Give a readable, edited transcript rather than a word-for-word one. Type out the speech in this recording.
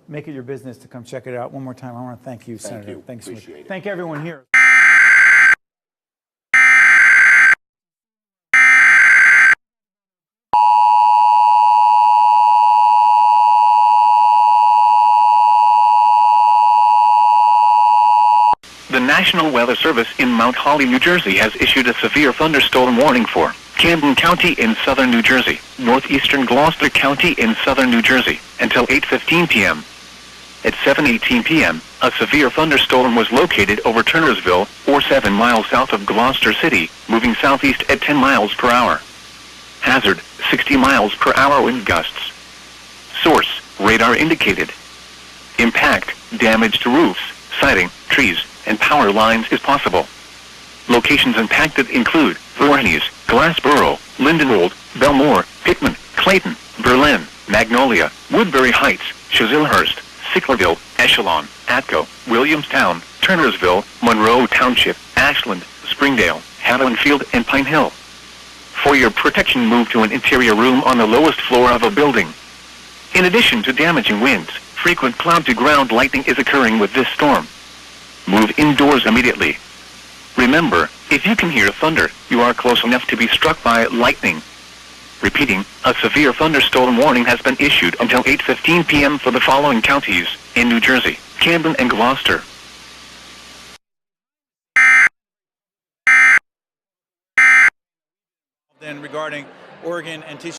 Make it your business to come check it out. One more time, I want to thank you, Senator. Thanks so much. Thank everyone here. The National Weather Service in Mount Holly, New Jersey has issued a severe thunderstorm warning for Camden County in southern New Jersey, northeastern Gloucester County in southern New Jersey, until 8:15 p.m. At 7:18 p.m., a severe thunderstorm was located over Turnersville, or 7 miles south of Gloucester City, moving southeast at 10 miles per hour. Hazard, 60 miles per hour wind gusts. Source, radar indicated. Impact, damage to roofs, siding, trees, and power lines is possible. Locations impacted include Voorhees, Glassboro, Lindenwold, Belmore, Pittman, Clayton, Berlin, Magnolia, Woodbury Heights, Chislehurst, Sicklerville, Echelon, Atco, Williamstown, Turnersville, Monroe Township, Ashland, Springdale, Haddonfield, and Pine Hill. For your protection, move to an interior room on the lowest floor of a building. In addition to damaging winds, frequent cloud-to-ground lightning is occurring with this storm. Move indoors immediately. Remember, if you can hear thunder, you are close enough to be struck by lightning. Repeating, a severe thunderstorm warning has been issued until 8:15 p.m. for the following counties in New Jersey: Camden and Gloucester. Then regarding Oregon and